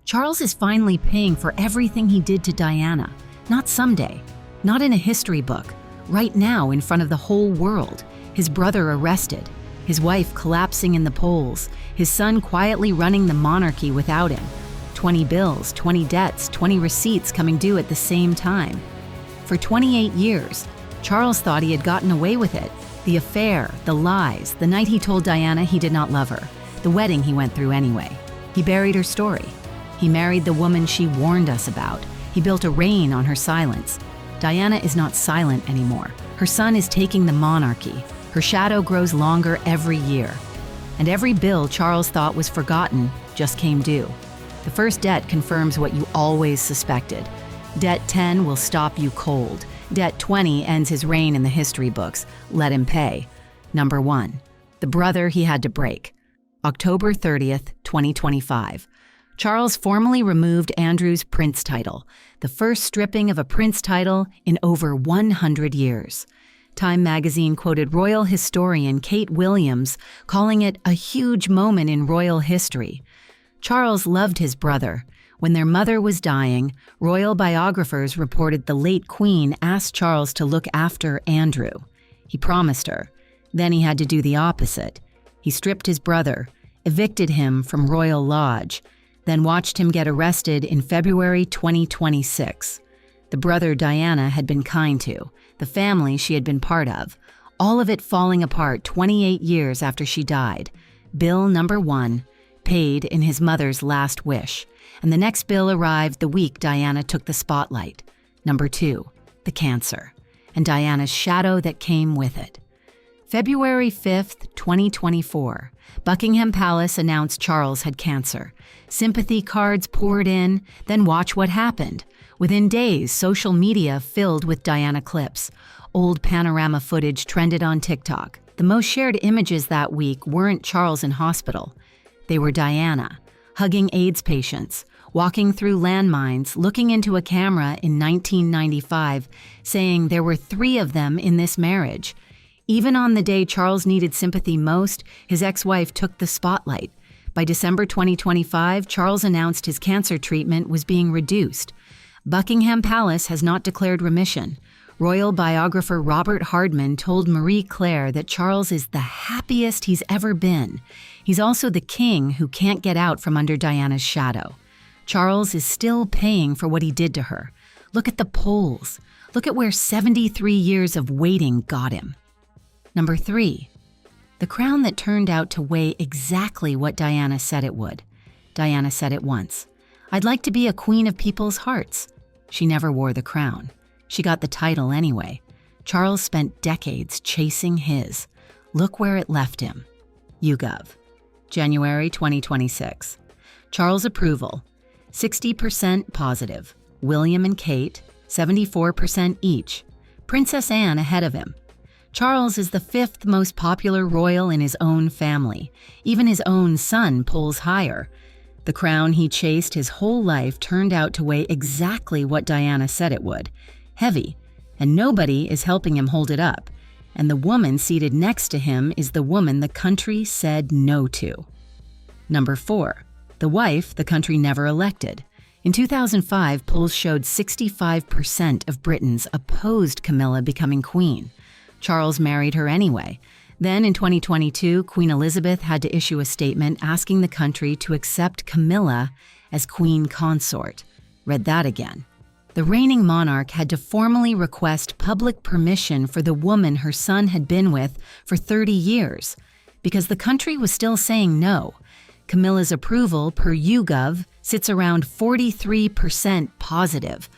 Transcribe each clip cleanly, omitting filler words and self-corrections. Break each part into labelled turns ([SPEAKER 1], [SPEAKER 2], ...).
[SPEAKER 1] Charles is finally paying for everything he did to Diana. Not someday, not in a history book, right now in front of the whole world. His brother arrested, his wife collapsing in the polls, his son quietly running the monarchy without him. 20 bills, 20 debts, 20 receipts coming due at the same time. For 28 years, Charles thought he had gotten away with it. The affair, the lies, the night he told Diana he did not love her, the wedding he went through anyway. He buried her story. He married the woman she warned us about. He built a reign on her silence. Diana is not silent anymore. Her son is taking the monarchy. Her shadow grows longer every year. And every bill Charles thought was forgotten just came due. The first debt confirms what you always suspected. Debt 10 will stop you cold. Debt 20 ends his reign in the history books. Let him pay. Number 1. The brother he had to break. October 30th, 2025. Charles formally removed Andrew's prince title, the first stripping of a prince title in over 100 years. Time magazine quoted royal historian Kate Williams, calling it a huge moment in royal history. Charles loved his brother. When their mother was dying, royal biographers reported the late Queen asked Charles to look after Andrew. He promised her. Then he had to do the opposite. He stripped his brother, evicted him from Royal Lodge, then watched him get arrested in February 2026. The brother Diana had been kind to, the family she had been part of, all of it falling apart 28 years after she died. Bill number 1, paid in his mother's last wish, and the next bill arrived the week Diana took the spotlight. Number 2, the cancer, and Diana's shadow that came with it. February 5th, 2024, Buckingham Palace announced Charles had cancer. Sympathy cards poured in, then watch what happened. Within days, social media filled with Diana clips. Old Panorama footage trended on TikTok. The most shared images that week weren't Charles in hospital. They were Diana, hugging AIDS patients, walking through landmines, looking into a camera in 1995, saying there were 3 of them in this marriage. Even on the day Charles needed sympathy most, his ex-wife took the spotlight. By December 2025, Charles announced his cancer treatment was being reduced. Buckingham Palace has not declared remission. Royal biographer Robert Hardman told Marie Claire that Charles is the happiest he's ever been. He's also the king who can't get out from under Diana's shadow. Charles is still paying for what he did to her. Look at the polls. Look at where 73 years of waiting got him. Number 3, the crown that turned out to weigh exactly what Diana said it would. Diana said it once. I'd like to be a queen of people's hearts. She never wore the crown. She got the title anyway. Charles spent decades chasing his. Look where it left him. YouGov. January 2026. Charles' approval, 60% positive. William and Kate, 74% each. Princess Anne ahead of him. Charles is the 5th most popular royal in his own family. Even his own son pulls higher. The crown he chased his whole life turned out to weigh exactly what Diana said it would. Heavy, and nobody is helping him hold it up. And the woman seated next to him is the woman the country said no to. Number 4, the wife the country never elected. In 2005, polls showed 65% of Britons opposed Camilla becoming queen. Charles married her anyway. Then in 2022, Queen Elizabeth had to issue a statement asking the country to accept Camilla as queen consort. Read that again. The reigning monarch had to formally request public permission for the woman her son had been with for 30 years, because the country was still saying no. Camilla's approval, per YouGov, sits around 43% positive,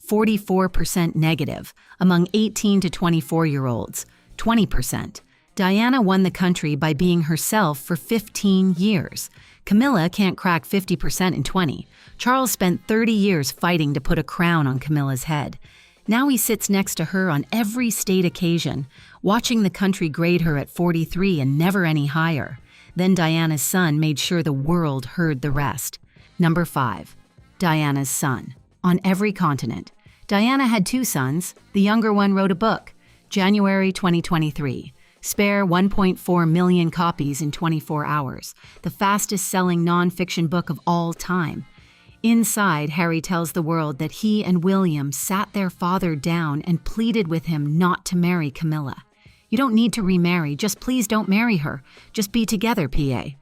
[SPEAKER 1] 44% negative among 18 to 24-year-olds, 20%. Diana won the country by being herself for 15 years. Camilla can't crack 50% in 20. Charles spent 30 years fighting to put a crown on Camilla's head. Now he sits next to her on every state occasion, watching the country grade her at 43 and never any higher. Then Diana's son made sure the world heard the rest. Number 5, Diana's son. On every continent. Diana had 2 sons. The younger one wrote a book. January 2023. Spare 1.4 million copies in 24 hours. The fastest-selling nonfiction book of all time. Inside, Harry tells the world that he and William sat their father down and pleaded with him not to marry Camilla. "You don't need to remarry, just please don't marry her. Just be together, PA."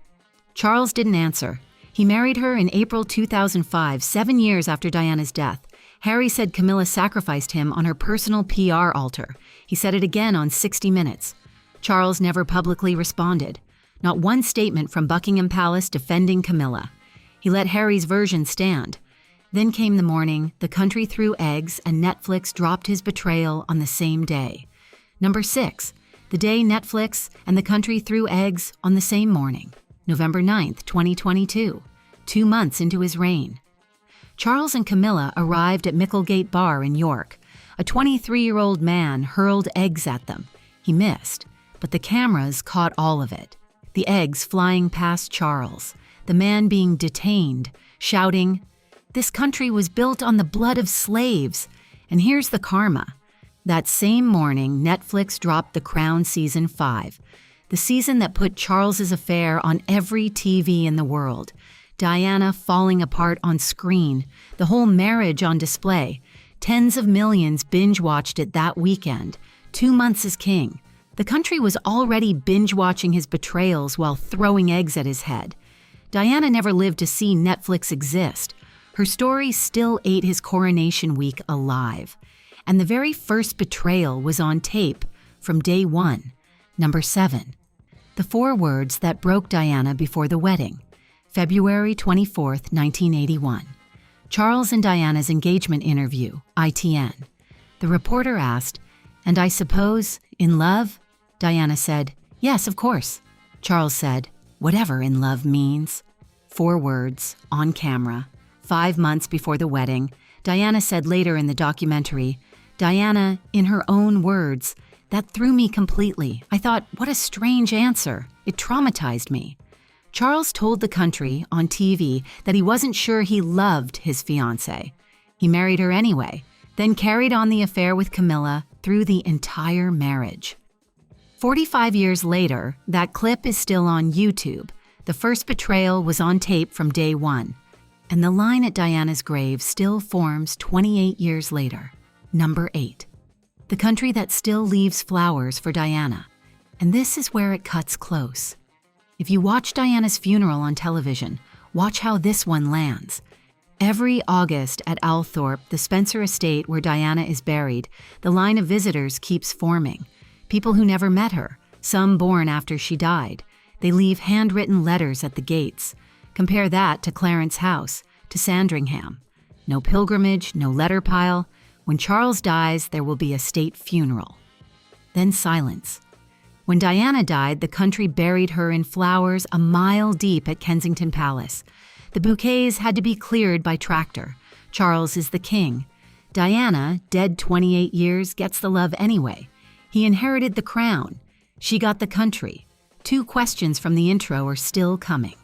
[SPEAKER 1] Charles didn't answer. He married her in April 2005, 7 years after Diana's death. Harry said Camilla sacrificed him on her personal PR altar. He said it again on 60 Minutes. Charles never publicly responded. Not one statement from Buckingham Palace defending Camilla. He let Harry's version stand. Then came the morning, the country threw eggs, and Netflix dropped his betrayal on the same day. Number 6, the day Netflix and the country threw eggs on the same morning, November 9th, 2022, 2 months into his reign. Charles and Camilla arrived at Micklegate Bar in York. A 23-year-old man hurled eggs at them. He missed, but the cameras caught all of it. The eggs flying past Charles, the man being detained, shouting, "This country was built on the blood of slaves, and here's the karma." That same morning, Netflix dropped The Crown Season 5, the season that put Charles's affair on every TV in the world. Diana falling apart on screen, the whole marriage on display. Tens of millions binge-watched it that weekend. 2 months as king. The country was already binge-watching his betrayals while throwing eggs at his head. Diana never lived to see Netflix exist. Her story still ate his coronation week alive. And the very first betrayal was on tape from day one. Number 7. The 4 words that broke Diana before the wedding. February 24th, 1981. Charles and Diana's engagement interview, ITN. The reporter asked, "And I suppose, in love?" Diana said, "Yes, of course." Charles said, "Whatever in love means." 4 words, on camera. 5 months before the wedding, Diana said later in the documentary, Diana, in her own words, "That threw me completely. I thought, what a strange answer. It traumatized me." Charles told the country on TV that he wasn't sure he loved his fiancée. He married her anyway, then carried on the affair with Camilla through the entire marriage. 45 years later, that clip is still on YouTube. The first betrayal was on tape from day one. And the line at Diana's grave still forms 28 years later. Number 8. The country that still leaves flowers for Diana. And this is where it cuts close. If you watch Diana's funeral on television, watch how this one lands. Every August at Althorpe, the Spencer estate where Diana is buried, the line of visitors keeps forming. People who never met her, some born after she died. They leave handwritten letters at the gates. Compare that to Clarence House, to Sandringham. No pilgrimage, no letter pile. When Charles dies, there will be a state funeral. Then silence. When Diana died, the country buried her in flowers a mile deep at Kensington Palace. The bouquets had to be cleared by tractor. Charles is the king. Diana, dead 28 years, gets the love anyway. He inherited the crown. She got the country. 2 questions from the intro are still coming.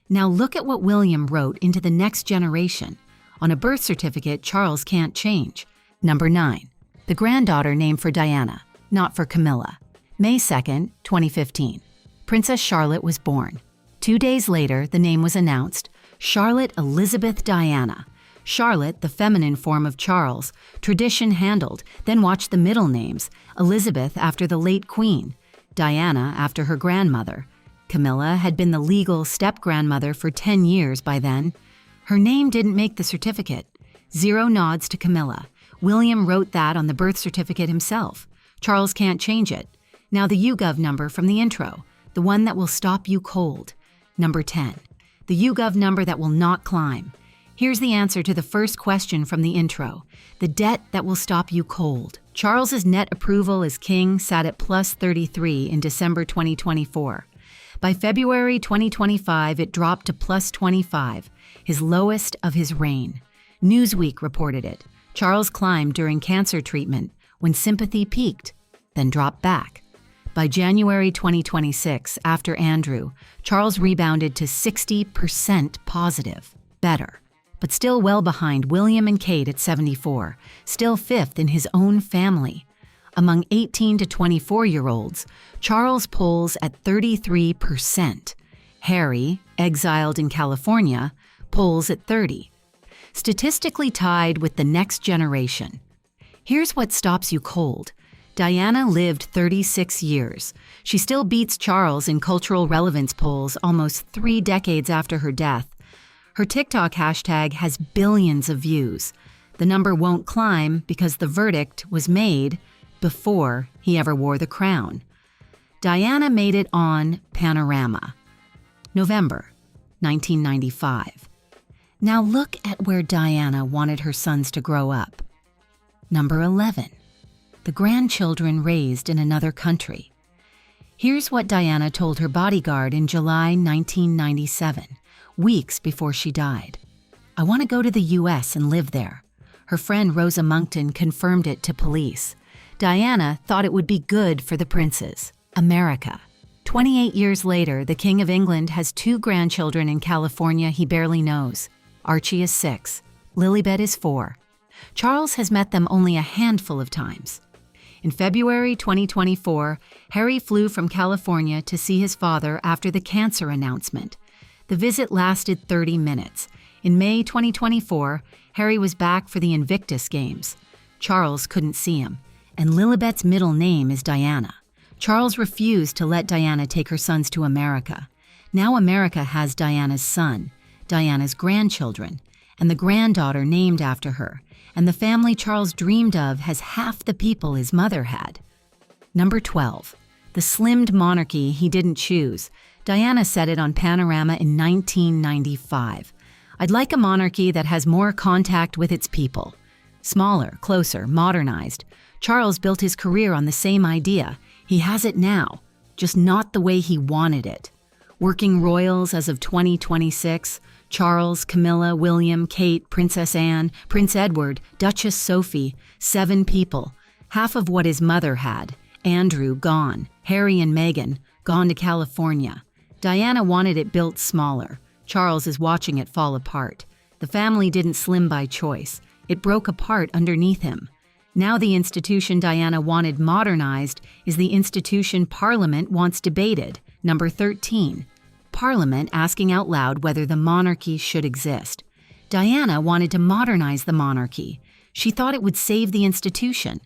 [SPEAKER 1] Now look at what William wrote into the next generation. On a birth certificate, Charles can't change. Number 9. The granddaughter named for Diana, not for Camilla. May 2nd, 2015. Princess Charlotte was born. 2 days later, the name was announced, Charlotte Elizabeth Diana. Charlotte, the feminine form of Charles, tradition handled, then watch the middle names, Elizabeth after the late Queen, Diana after her grandmother. Camilla had been the legal step-grandmother for 10 years by then. Her name didn't make the certificate. 0 nods to Camilla. William wrote that on the birth certificate himself. Charles can't change it. Now the YouGov number from the intro, the one that will stop you cold. Number 10. The YouGov number that will not climb. Here's the answer to the first question from the intro. The debt that will stop you cold. Charles's net approval as king sat at plus 33 in December 2024. By February 2025, it dropped to plus 25, his lowest of his reign. Newsweek reported it. Charles climbed during cancer treatment when sympathy peaked, then dropped back. By January 2026, after Andrew, Charles rebounded to 60% positive. Better. But still well behind William and Kate at 74, still 5th in his own family. Among 18 to 24-year-olds, Charles polls at 33%. Harry, exiled in California, polls at 30. statistically tied with the next generation. Here's what stops you cold. Diana lived 36 years. She still beats Charles in cultural relevance polls almost 3 decades after her death. Her TikTok hashtag has billions of views. The number won't climb because the verdict was made before he ever wore the crown. Diana made it on Panorama. November 1995. Now look at where Diana wanted her sons to grow up. Number 11. The grandchildren raised in another country. Here's what Diana told her bodyguard in July 1997, weeks before she died. "I want to go to the US and live there." Her friend Rosa Monkton confirmed it to police. Diana thought it would be good for the princes. America. 28 years later, the King of England has 2 grandchildren in California he barely knows. Archie is 6. Lilibet is 4. Charles has met them only a handful of times. In February 2024, Harry flew from California to see his father after the cancer announcement. The visit lasted 30 minutes. In May 2024, Harry was back for the Invictus Games. Charles couldn't see him, and Lilibet's middle name is Diana. Charles refused to let Diana take her sons to America. Now America has Diana's son, Diana's grandchildren, and the granddaughter named after her, and the family Charles dreamed of has half the people his mother had. Number 12. The slimmed monarchy he didn't choose. Diana said it on Panorama in 1995. "I'd like a monarchy that has more contact with its people. Smaller, closer, modernized. Charles built his career on the same idea. He has it now, just not the way he wanted it. Working royals as of 2026, Charles, Camilla, William, Kate, Princess Anne, Prince Edward, Duchess Sophie, 7 people, half of what his mother had. Andrew, gone. Harry and Meghan, gone to California. Diana wanted it built smaller. Charles is watching it fall apart. The family didn't slim by choice. It broke apart underneath him. Now the institution Diana wanted modernized is the institution Parliament wants debated. Number 13. Parliament asking out loud whether the monarchy should exist. Diana wanted to modernize the monarchy. She thought it would save the institution.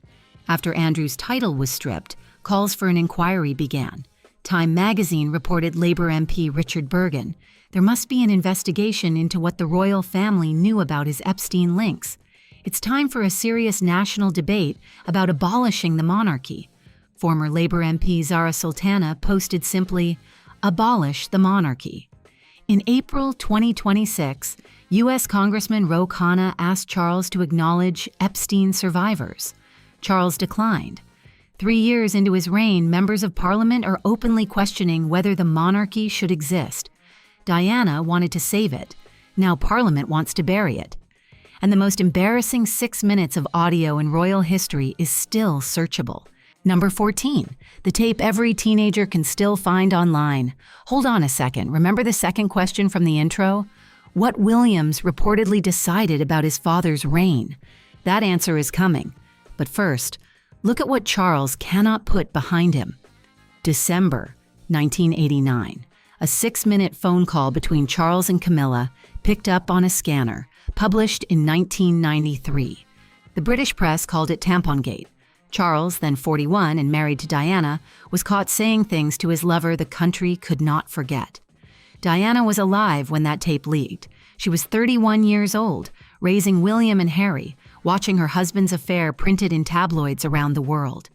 [SPEAKER 1] After Andrew's title was stripped, calls for an inquiry began. Time magazine reported Labour MP Richard Bergen. There must be an investigation into what the royal family knew about his Epstein links. It's time for a serious national debate about abolishing the monarchy. Former Labour MP Zara Sultana posted simply, "Abolish the monarchy." In April 2026, U.S. Congressman Ro Khanna asked Charles to acknowledge Epstein survivors. Charles declined. 3 years into his reign, members of Parliament are openly questioning whether the monarchy should exist. Diana wanted to save it. Now Parliament wants to bury it. And the most embarrassing 6 minutes of audio in royal history is still searchable. Number 14. The tape every teenager can still find online. Hold on a second. Remember the second question from the intro? What Williams reportedly decided about his father's reign? That answer is coming. But first, look at what Charles cannot put behind him. December 1989. A 6-minute phone call between Charles and Camilla, picked up on a scanner, published in 1993. The British press called it Tampongate. Charles, then 41 and married to Diana, was caught saying things to his lover the country could not forget. Diana was alive when that tape leaked. She was 31 years old, raising William and Harry, watching her husband's affair printed in tabloids around the world.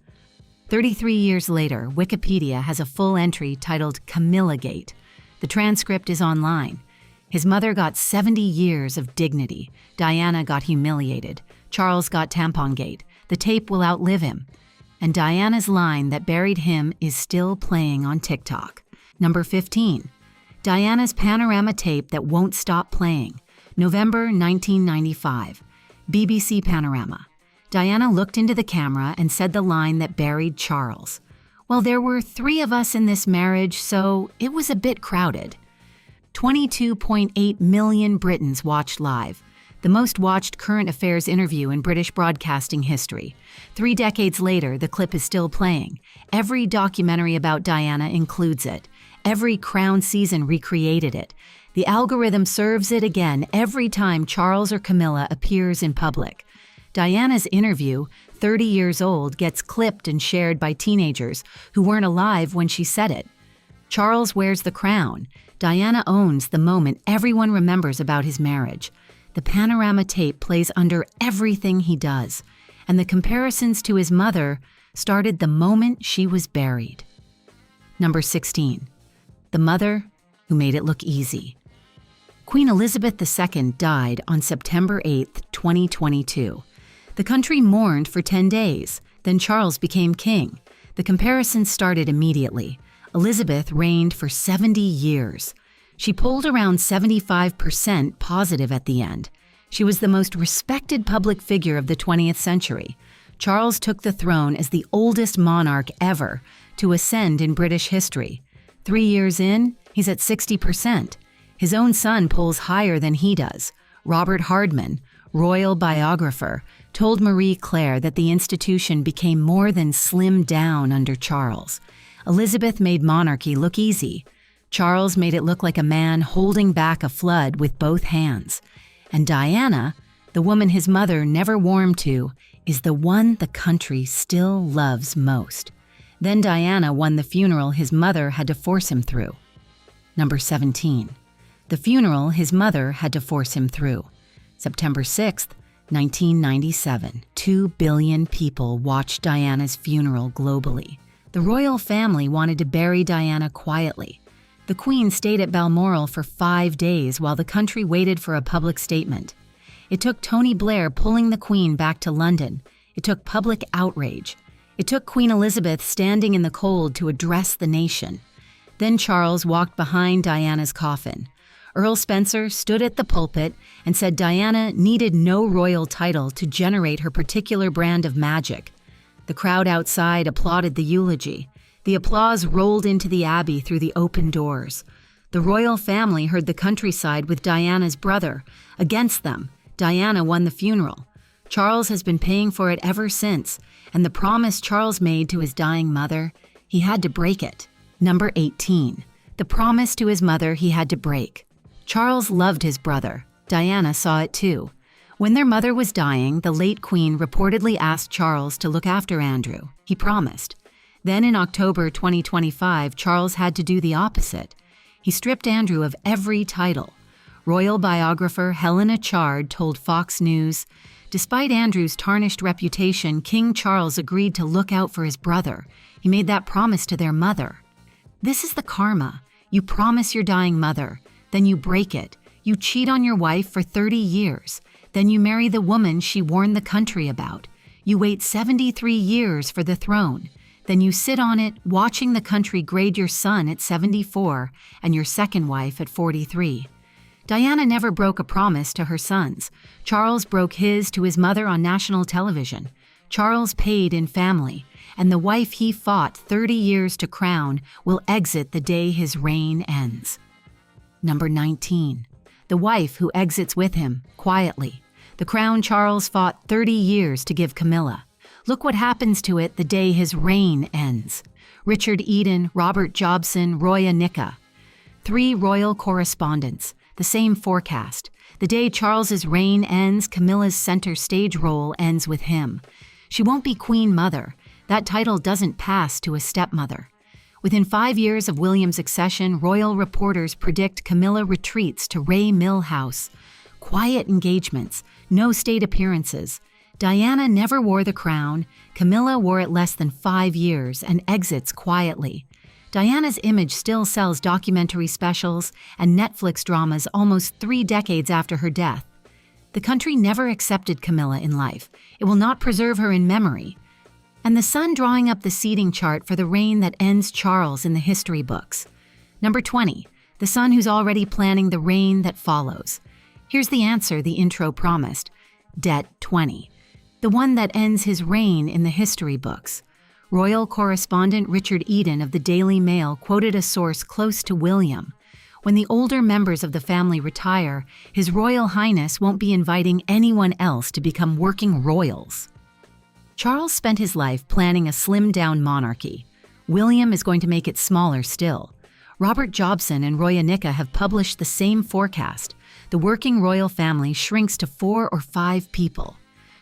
[SPEAKER 1] 33 years later, Wikipedia has a full entry titled Camillagate. The transcript is online. His mother got 70 years of dignity. Diana got humiliated. Charles got Tampongate. The tape will outlive him. And Diana's line that buried him is still playing on TikTok. Number 15. Diana's Panorama tape that won't stop playing. November 1995. BBC Panorama. Diana looked into the camera and said the line that buried Charles. "Well, there were 3 of us in this marriage, so it was a bit crowded." 22.8 million Britons watched live. The most watched current affairs interview in British broadcasting history. 3 decades later, the clip is still playing. Every documentary about Diana includes it. Every Crown season recreated it. The algorithm serves it again every time Charles or Camilla appears in public. Diana's interview, 30 years old, gets clipped and shared by teenagers who weren't alive when she said it. Charles wears the crown. Diana owns the moment everyone remembers about his marriage. The Panorama tape plays under everything he does, and the comparisons to his mother started the moment she was buried. Number 16. The mother who made it look easy. Queen Elizabeth II died on September 8, 2022. The country mourned for 10 days. Then Charles became king. The comparison started immediately. Elizabeth reigned for 70 years. She polled around 75% positive at the end. She was the most respected public figure of the 20th century. Charles took the throne as the oldest monarch ever to ascend in British history. 3 years in, he's at 60%. His own son polls higher than he does. Robert Hardman, royal biographer, told Marie Claire that the institution became more than slimmed down under Charles. Elizabeth made monarchy look easy. Charles made it look like a man holding back a flood with both hands. And Diana, the woman his mother never warmed to, is the one the country still loves most. Then Diana won the funeral his mother had to force him through. Number 17. The funeral his mother had to force him through. September 6, 1997. 2 billion people watched Diana's funeral globally. The royal family wanted to bury Diana quietly. The Queen stayed at Balmoral for 5 days while the country waited for a public statement. It took Tony Blair pulling the Queen back to London. It took public outrage. It took Queen Elizabeth standing in the cold to address the nation. Then Charles walked behind Diana's coffin. Earl Spencer stood at the pulpit and said Diana needed no royal title to generate her particular brand of magic. The crowd outside applauded the eulogy. The applause rolled into the Abbey through the open doors. The royal family heard the countryside with Diana's brother. Against them, Diana won the funeral. Charles has been paying for it ever since, and the promise Charles made to his dying mother, he had to break it. Number 18. The promise to his mother he had to break. Charles loved his brother. Diana saw it too. When their mother was dying, the late Queen reportedly asked Charles to look after Andrew. He promised. Then in October 2025, Charles had to do the opposite. He stripped Andrew of every title. Royal biographer Helena Chard told Fox News, "Despite Andrew's tarnished reputation, King Charles agreed to look out for his brother. He made that promise to their mother." This is the karma. You promise your dying mother, then you break it. You cheat on your wife for 30 years. Then you marry the woman she warned the country about. You wait 73 years for the throne. Then you sit on it, watching the country grade your son at 74 and your second wife at 43. Diana never broke a promise to her sons. Charles broke his to his mother on national television. Charles paid in family, and the wife he fought 30 years to crown will exit the day his reign ends. Number 19. The wife who exits with him, quietly. The crown Charles fought 30 years to give Camilla. Look what happens to it the day his reign ends. Richard Eden, Robert Jobson, Roy Anika. 3 royal correspondents, the same forecast. The day Charles's reign ends, Camilla's center stage role ends with him. She won't be Queen Mother. That title doesn't pass to a stepmother. Within 5 years of William's accession, royal reporters predict Camilla retreats to Ray Mill House. Quiet engagements, no state appearances. Diana never wore the crown. Camilla wore it less than 5 years and exits quietly. Diana's image still sells documentary specials and Netflix dramas almost 3 decades after her death. The country never accepted Camilla in life. It will not preserve her in memory. And the sun drawing up the seating chart for the reign that ends Charles in the history books. Number 20. The son who's already planning the reign that follows. Here's the answer the intro promised. Det 20. The one that ends his reign in the history books. Royal correspondent Richard Eden of the Daily Mail quoted a source close to William. When the older members of the family retire, His Royal Highness won't be inviting anyone else to become working royals. Charles spent his life planning a slimmed-down monarchy. William is going to make it smaller still. Robert Jobson and Royanicka have published the same forecast. The working royal family shrinks to 4 or 5 people.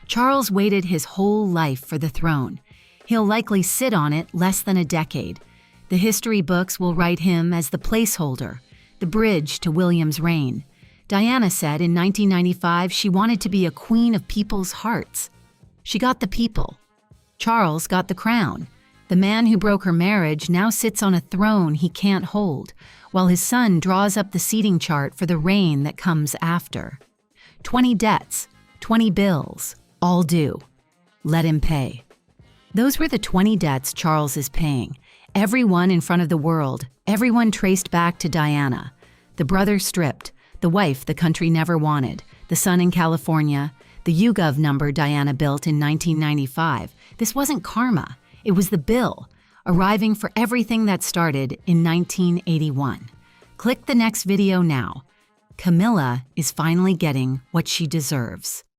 [SPEAKER 1] Charles waited his whole life for the throne. He'll likely sit on it less than a decade. The history books will write him as the placeholder, the bridge to William's reign. Diana said in 1995 she wanted to be a queen of people's hearts. She got the people. Charles got the crown. The man who broke her marriage now sits on a throne he can't hold, while his son draws up the seating chart for the reign that comes after. 20 debts, 20 bills, all due. Let him pay. Those were the 20 debts Charles is paying. Everyone in front of the world, everyone traced back to Diana. The brother stripped, the wife the country never wanted, the son in California, the YouGov number Diana built in 1995. This wasn't karma. It was the bill, arriving for everything that started in 1981. Click the next video now. Camilla is finally getting what she deserves.